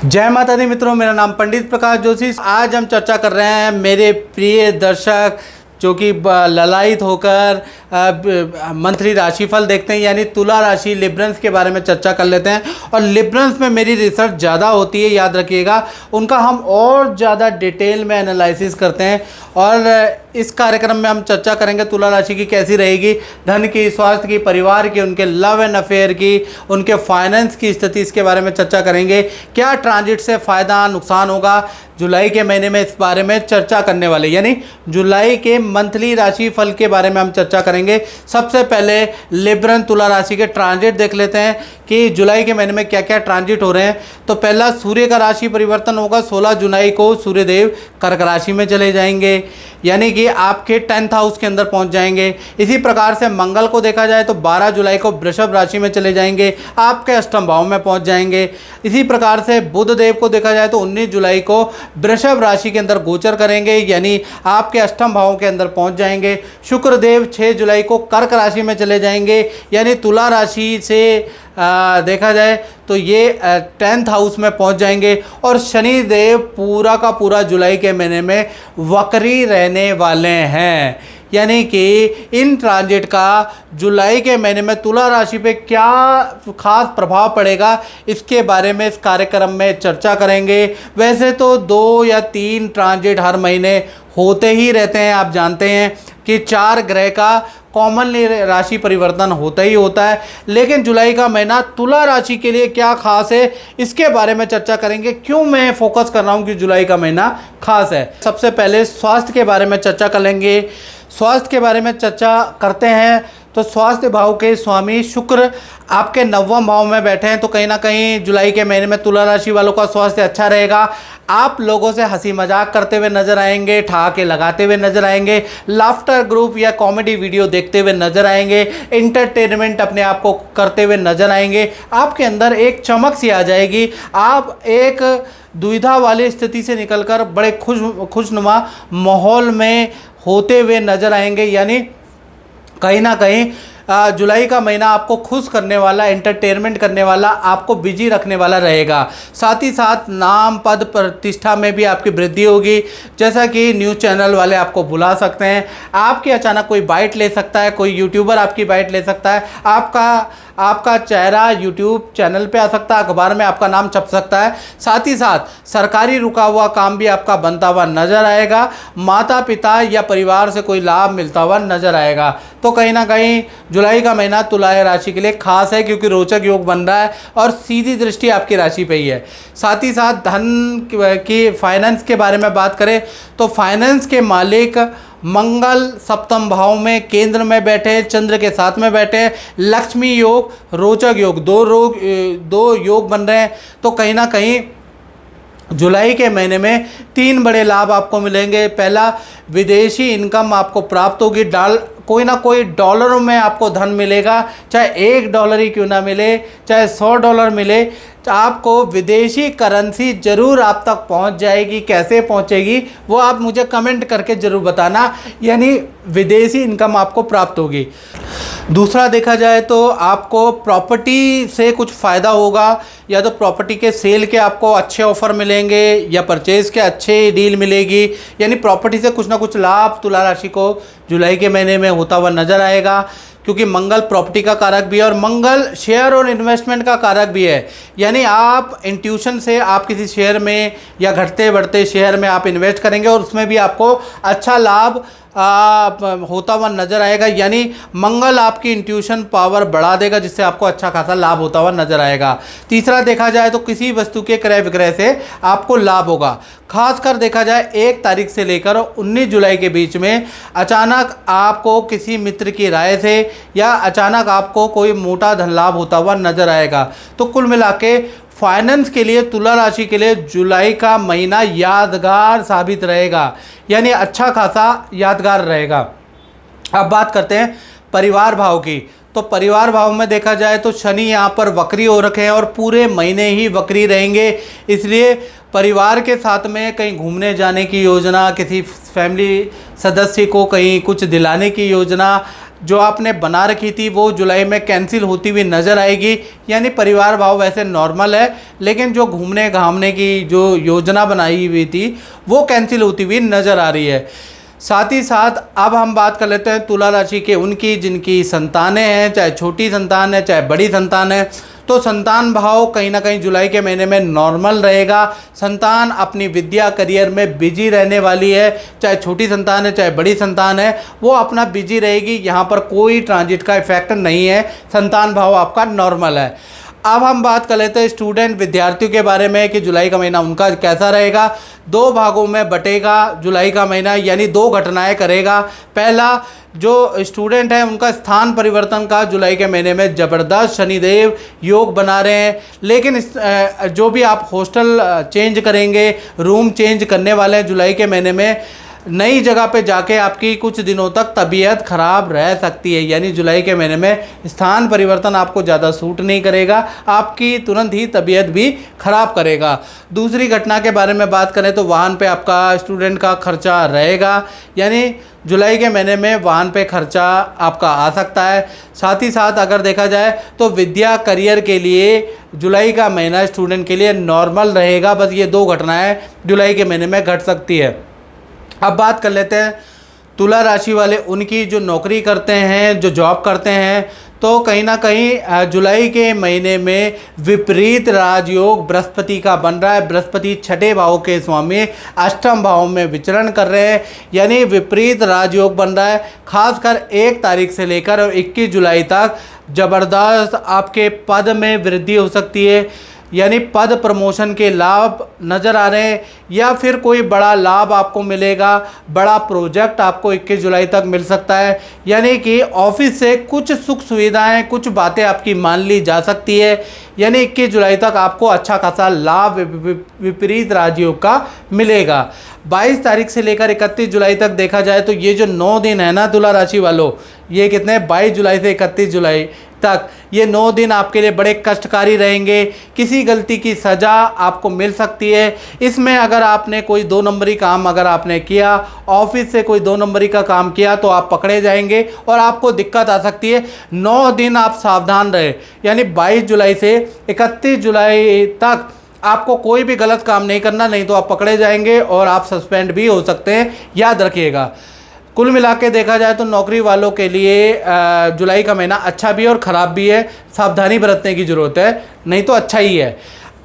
जय माता दी मित्रों, मेरा नाम पंडित प्रकाश जोशी। आज हम चर्चा कर रहे हैं मेरे प्रिय दर्शक जो कि ललायित होकर मंथली राशिफल देखते हैं, यानी तुला राशि लिब्रंस के बारे में चर्चा कर लेते हैं। और लिब्रंस में मेरी रिसर्च ज़्यादा होती है, याद रखिएगा, उनका हम और ज़्यादा डिटेल में एनालिसिस करते हैं। और इस कार्यक्रम में हम चर्चा करेंगे तुला राशि की कैसी रहेगी, धन की, स्वास्थ्य की, परिवार की, उनके लव एंड अफेयर की, उनके फाइनेंस की स्थिति, इसके बारे में चर्चा करेंगे। क्या ट्रांजिट से फ़ायदा नुकसान होगा, जुलाई के महीने में इस बारे में चर्चा करने वाले, यानी जुलाई के मंथली राशि फल के बारे में हम चर्चा करेंगे। सबसे पहले लिब्रन तुला राशि के ट्रांजिट देख लेते हैं कि जुलाई के महीने में क्या क्या ट्रांजिट हो रहे हैं। तो पहला सूर्य का राशि परिवर्तन होगा। 16 जुलाई को सूर्यदेव कर्क राशि में चले जाएंगे, यानी कि आपके 10th हाउस के अंदर पहुंच जाएंगे। इसी प्रकार से मंगल को देखा जाए तो 12 जुलाई को वृषभ राशि में चले जाएंगे, आपके अष्टम भाव में पहुंच जाएंगे। इसी प्रकार से बुध देव को देखा जाए तो 19 जुलाई को वृषभ राशि के अंदर गोचर करेंगे, यानी आपके अष्टम भावों के अंदर पहुंच जाएंगे। शुक्र देव 6 जुलाई को कर्क राशि में चले जाएंगे, यानी तुला राशि से देखा जाए तो ये 10th हाउस में पहुंच जाएंगे। और शनि देव पूरा का पूरा जुलाई के महीने में वक्री रहने वाले हैं, यानी कि इन ट्रांजिट का जुलाई के महीने में तुला राशि पे क्या खास प्रभाव पड़ेगा, इसके बारे में इस कार्यक्रम में चर्चा करेंगे। वैसे तो 2 या 3 ट्रांजिट हर महीने होते ही रहते हैं, आप जानते हैं कि 4 ग्रह का कॉमनली राशि परिवर्तन होता ही होता है, लेकिन जुलाई का महीना तुला राशि के लिए क्या खास है, इसके बारे में चर्चा करेंगे। क्यों मैं फोकस कर रहा हूँ कि जुलाई का महीना खास है। सबसे पहले स्वास्थ्य के बारे में चर्चा कर लेंगे। स्वास्थ्य के बारे में चर्चा करते हैं तो स्वास्थ्य भाव के स्वामी शुक्र आपके 9वें भाव में बैठे हैं, तो कहीं ना कहीं जुलाई के महीने में तुला राशि वालों का स्वास्थ्य अच्छा रहेगा। आप लोगों से हंसी मजाक करते हुए नजर आएंगे, ठहाके लगाते हुए नजर आएंगे, लाफ्टर ग्रुप या कॉमेडी वीडियो देखते हुए नजर आएंगे, एंटरटेनमेंट अपने आप को करते हुए नजर आएंगे। आपके अंदर एक चमक सी आ जाएगी, आप एक दुविधा वाली स्थिति से निकलकर बड़े खुशनुमा माहौल में होते हुए नजर आएंगे। यानी कहीं ना कहीं जुलाई का महीना आपको खुश करने वाला, एंटरटेनमेंट करने वाला, आपको बिजी रखने वाला रहेगा। साथ ही साथ नाम, पद, प्रतिष्ठा में भी आपकी वृद्धि होगी, जैसा कि न्यूज़ चैनल वाले आपको बुला सकते हैं, आपकी अचानक कोई बाइट ले सकता है, कोई यूट्यूबर आपकी बाइट ले सकता है, आपका चेहरा यूट्यूब चैनल पे आ सकता है, अखबार में आपका नाम छप सकता है। साथ ही साथ सरकारी रुका हुआ काम भी आपका बनता हुआ नजर आएगा, माता पिता या परिवार से कोई लाभ मिलता हुआ नजर आएगा। तो कहीं ना कहीं जुलाई का महीना तुला राशि के लिए खास है, क्योंकि रोचक योग बन रहा है और सीधी दृष्टि आपकी राशि पे ही है। साथ ही साथ धन की, फाइनेंस के बारे में बात करें तो फाइनेंस के मालिक मंगल 7वें भाव में केंद्र में बैठे, चंद्र के साथ में बैठे, लक्ष्मी योग, रोचक योग, दो योग बन रहे हैं। तो कहीं ना कहीं जुलाई के महीने में 3 बड़े लाभ आपको मिलेंगे। पहला, विदेशी इनकम आपको प्राप्त होगी, कोई ना कोई डॉलरों में आपको धन मिलेगा, चाहे $1 ही क्यों ना मिले, चाहे $100 मिले, तो आपको विदेशी करेंसी जरूर आप तक पहुंच जाएगी। कैसे पहुंचेगी वो आप मुझे कमेंट करके ज़रूर बताना, यानी विदेशी इनकम आपको प्राप्त होगी। दूसरा देखा जाए तो आपको प्रॉपर्टी से कुछ फ़ायदा होगा, या तो प्रॉपर्टी के सेल के आपको अच्छे ऑफ़र मिलेंगे या परचेज़ के अच्छे डील मिलेगी, यानी प्रॉपर्टी से कुछ ना कुछ लाभ तुला राशि को जुलाई के महीने में होता हुआ नज़र आएगा, क्योंकि मंगल प्रॉपर्टी का कारक भी है और मंगल शेयर और इन्वेस्टमेंट का कारक भी है। यानी आप इंट्यूशन से आप किसी शेयर में या घटते बढ़ते शेयर में आप इन्वेस्ट करेंगे और उसमें भी आपको अच्छा लाभ होता हुआ नज़र आएगा, यानी मंगल आपकी इंट्यूशन पावर बढ़ा देगा, जिससे आपको अच्छा खासा लाभ होता हुआ नज़र आएगा। तीसरा देखा जाए तो किसी वस्तु के क्रय विक्रय से आपको लाभ होगा। खासकर देखा जाए 1 तारीख से लेकर 19 जुलाई के बीच में अचानक आपको किसी मित्र की राय से या अचानक आपको कोई मोटा धन लाभ होता हुआ नज़र आएगा। तो कुल मिला के फाइनेंस के लिए, तुला राशि के लिए जुलाई का महीना यादगार साबित रहेगा, यानी अच्छा खासा यादगार रहेगा। अब बात करते हैं परिवार भाव की। तो परिवार भाव में देखा जाए तो शनि यहाँ पर वक्री हो रखे हैं और पूरे महीने ही वक्री रहेंगे, इसलिए परिवार के साथ में कहीं घूमने जाने की योजना, किसी फैमिली सदस्य को कहीं कुछ दिलाने की योजना, जो आपने बना रखी थी वो जुलाई में कैंसिल होती हुई नज़र आएगी। यानी परिवार भाव वैसे नॉर्मल है, लेकिन जो घूमने घामने की जो योजना बनाई हुई थी वो कैंसिल होती हुई नज़र आ रही है। साथ ही साथ अब हम बात कर लेते हैं तुला राशि के उनकी जिनकी संतानें हैं, चाहे छोटी संतान है चाहे बड़ी संतान है। तो संतान भाव कहीं ना कहीं जुलाई के महीने में नॉर्मल रहेगा। संतान अपनी विद्या करियर में बिजी रहने वाली है, चाहे छोटी संतान है चाहे बड़ी संतान है, वो अपना बिजी रहेगी। यहाँ पर कोई ट्रांजिट का इफेक्ट नहीं है, संतान भाव आपका नॉर्मल है। अब हम बात कर लेते हैं स्टूडेंट विद्यार्थियों के बारे में कि जुलाई का महीना उनका कैसा रहेगा। दो भागों में बटेगा जुलाई का महीना, यानी दो घटनाएं करेगा। पहला, जो स्टूडेंट है उनका स्थान परिवर्तन का जुलाई के महीने में ज़बरदस्त शनिदेव योग बना रहे हैं। लेकिन जो भी आप हॉस्टल चेंज करेंगे, रूम चेंज करने वाले हैं जुलाई के महीने में, नई जगह पे जाके आपकी कुछ दिनों तक तबीयत खराब रह सकती है। यानी जुलाई के महीने में स्थान परिवर्तन आपको ज़्यादा सूट नहीं करेगा, आपकी तुरंत ही तबीयत भी खराब करेगा। दूसरी घटना के बारे में बात करें तो वाहन पे आपका स्टूडेंट का खर्चा रहेगा। यानी जुलाई के महीने में वाहन पे खर्चा आपका आ सकता है। साथ ही साथ अगर देखा जाए तो विद्या करियर के लिए जुलाई का महीना स्टूडेंट के लिए नॉर्मल रहेगा। बस ये दो घटनाएं जुलाई के महीने में घट सकती है। अब बात कर लेते हैं तुला राशि वाले उनकी जो नौकरी करते हैं, जो जॉब करते हैं। तो कहीं ना कहीं जुलाई के महीने में विपरीत राजयोग बृहस्पति का बन रहा है। बृहस्पति छठे भाव के स्वामी अष्टम भाव में विचरण कर रहे हैं, यानी विपरीत राजयोग बन रहा है। खासकर 1 तारीख से लेकर और 21 जुलाई तक ज़बरदस्त आपके पद में वृद्धि हो सकती है। यानी पद प्रमोशन के लाभ नज़र आ रहे हैं, या फिर कोई बड़ा लाभ आपको मिलेगा, बड़ा प्रोजेक्ट आपको 21 जुलाई तक मिल सकता है। यानी कि ऑफिस से कुछ सुख सुविधाएं, कुछ बातें आपकी मान ली जा सकती है। यानी 21 जुलाई तक आपको अच्छा खासा लाभ विपरीत राजयोग का मिलेगा। 22 तारीख से लेकर 31 जुलाई तक देखा जाए तो ये जो 9 दिन है ना तुला राशि वालों, ये कितने 22 जुलाई से 31 जुलाई तक ये 9 दिन आपके लिए बड़े कष्टकारी रहेंगे। किसी गलती की सज़ा आपको मिल सकती है। इसमें अगर आपने कोई 2 नंबरी काम अगर आपने किया, ऑफिस से कोई 2 नंबरी का काम किया, तो आप पकड़े जाएंगे और आपको दिक्कत आ सकती है। 9 दिन आप सावधान रहे। यानी 22 जुलाई से 31 जुलाई तक आपको कोई भी गलत काम नहीं करना, नहीं तो आप पकड़े जाएंगे और आप सस्पेंड भी हो सकते हैं, याद रखिएगा। कुल मिला के देखा जाए तो नौकरी वालों के लिए जुलाई का महीना अच्छा भी है और ख़राब भी है। सावधानी बरतने की ज़रूरत है, नहीं तो अच्छा ही है।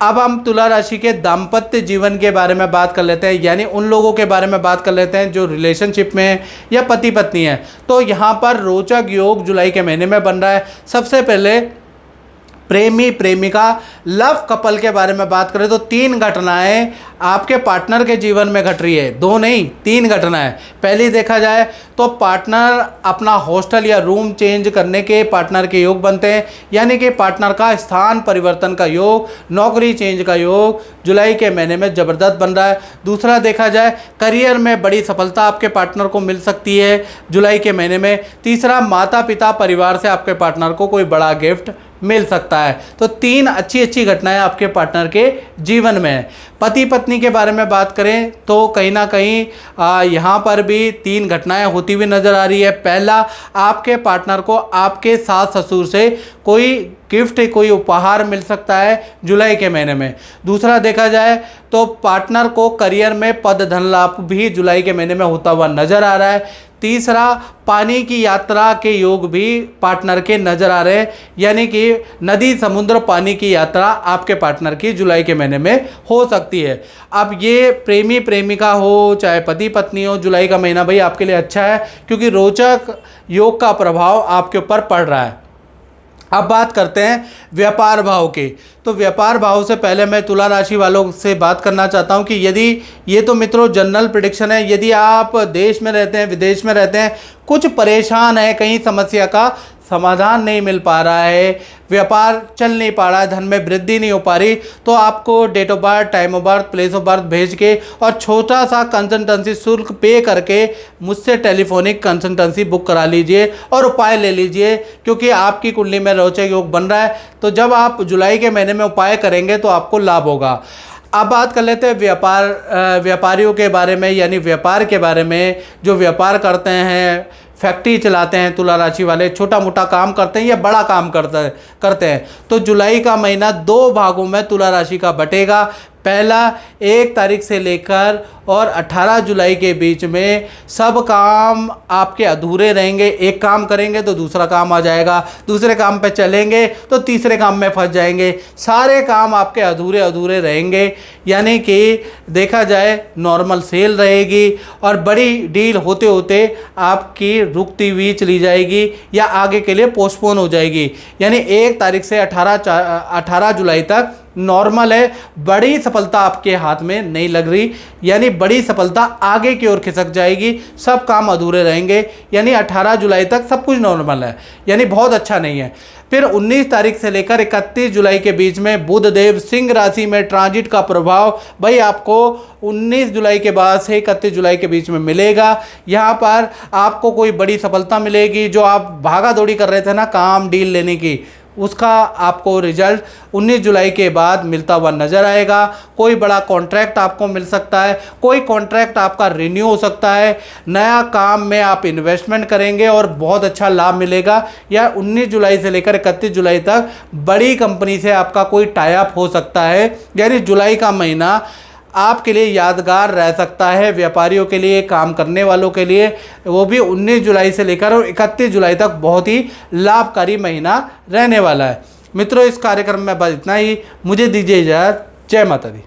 अब हम तुला राशि के दाम्पत्य जीवन के बारे में बात कर लेते हैं, यानी उन लोगों के बारे में बात कर लेते हैं जो रिलेशनशिप में हैं या पति पत्नी हैं। तो यहाँ पर रोचक योग जुलाई के महीने में बन रहा है। सबसे पहले प्रेमी प्रेमिका लव कपल के बारे में बात करें तो 3 घटनाएं आपके पार्टनर के जीवन में घट रही है। 2 नहीं, 3 घटनाएं। पहली देखा जाए तो पार्टनर अपना हॉस्टल या रूम चेंज करने के पार्टनर के योग बनते हैं, यानी कि पार्टनर का स्थान परिवर्तन का योग, नौकरी चेंज का योग जुलाई के महीने में ज़बरदस्त बन रहा है। दूसरा देखा जाए करियर में बड़ी सफलता आपके पार्टनर को मिल सकती है जुलाई के महीने में। तीसरा, माता पिता परिवार से आपके पार्टनर को कोई बड़ा गिफ्ट मिल सकता है। तो 3 अच्छी घटनाएं आपके पार्टनर के जीवन में है। पति पत्नी के बारे में बात करें तो कहीं ना कहीं यहाँ पर भी 3 घटनाएं होती हुई नज़र आ रही है। पहला, आपके पार्टनर को आपके सास ससुर से कोई गिफ्ट, कोई उपहार मिल सकता है जुलाई के महीने में। दूसरा देखा जाए तो पार्टनर को करियर में पद धन लाभ भी जुलाई के महीने में होता हुआ नज़र आ रहा है। तीसरा, पानी की यात्रा के योग भी पार्टनर के नज़र आ रहे हैं, यानी कि नदी समुद्र पानी की यात्रा आपके पार्टनर की जुलाई के महीने में हो सकती है। अब ये प्रेमी प्रेमिका हो चाहे पति पत्नी हो, जुलाई का महीना भाई आपके लिए अच्छा है, क्योंकि रोचक योग का प्रभाव आपके ऊपर पड़ रहा है। अब बात करते हैं व्यापार भाव की। तो व्यापार भाव से पहले मैं तुला राशि वालों से बात करना चाहता हूं कि यदि ये तो मित्रों जनरल प्रेडिक्शन है, यदि आप देश में रहते हैं, विदेश में रहते हैं, कुछ परेशान है, कहीं समस्या का समाधान नहीं मिल पा रहा है, व्यापार चल नहीं पा रहा है, धन में वृद्धि नहीं हो पा रही, तो आपको date of birth, time of birth, place of birth भेज के और छोटा सा कंसल्टेंसी शुल्क पे करके मुझसे टेलीफोनिक कंसल्टेंसी बुक करा लीजिए और उपाय ले लीजिए, क्योंकि आपकी कुंडली में रोचक योग बन रहा है। तो जब आप जुलाई के महीने में उपाय करेंगे तो आपको लाभ होगा। अब बात कर लेते हैं व्यापारियों के बारे में, यानी व्यापार के बारे में। जो व्यापार करते हैं, फैक्ट्री चलाते हैं तुला राशि वाले, छोटा मोटा काम करते हैं या बड़ा काम करते हैं, तो जुलाई का महीना 2 भागों में तुला राशि का बटेगा। पहला 1 तारीख से लेकर और 18 जुलाई के बीच में सब काम आपके अधूरे रहेंगे। एक काम करेंगे तो दूसरा काम आ जाएगा, दूसरे काम पे चलेंगे तो तीसरे काम में फंस जाएंगे, सारे काम आपके अधूरे अधूरे रहेंगे। यानी कि देखा जाए नॉर्मल सेल रहेगी और बड़ी डील होते होते आपकी रुकती हुई चली जाएगी या आगे के लिए पोस्टपोन हो जाएगी। यानी 1 तारीख से 18 जुलाई तक नॉर्मल है, बड़ी सफलता आपके हाथ में नहीं लग रही, यानी बड़ी सफलता आगे की ओर खिसक जाएगी, सब काम अधूरे रहेंगे। यानी 18 जुलाई तक सब कुछ नॉर्मल है, यानी बहुत अच्छा नहीं है। फिर 19 तारीख से लेकर 31 जुलाई के बीच में बुध देव सिंह राशि में ट्रांजिट का प्रभाव भाई आपको 19 जुलाई के बाद से 31 जुलाई के बीच में मिलेगा। यहाँ पर आपको कोई बड़ी सफलता मिलेगी, जो आप भागा दौड़ी कर रहे थे ना काम डील लेने की, उसका आपको रिजल्ट 19 जुलाई के बाद मिलता हुआ नज़र आएगा। कोई बड़ा कॉन्ट्रैक्ट आपको मिल सकता है, कोई कॉन्ट्रैक्ट आपका रिन्यू हो सकता है, नया काम में आप इन्वेस्टमेंट करेंगे और बहुत अच्छा लाभ मिलेगा। या 19 जुलाई से लेकर 31 जुलाई तक बड़ी कंपनी से आपका कोई टाई अप हो सकता है। यानी जुलाई का महीना आपके लिए यादगार रह सकता है, व्यापारियों के लिए, काम करने वालों के लिए, वो भी 19 जुलाई से लेकर और 31 जुलाई तक बहुत ही लाभकारी महीना रहने वाला है। मित्रों, इस कार्यक्रम में बस इतना ही। मुझे दीजिए इजाज़त। जय माता दी।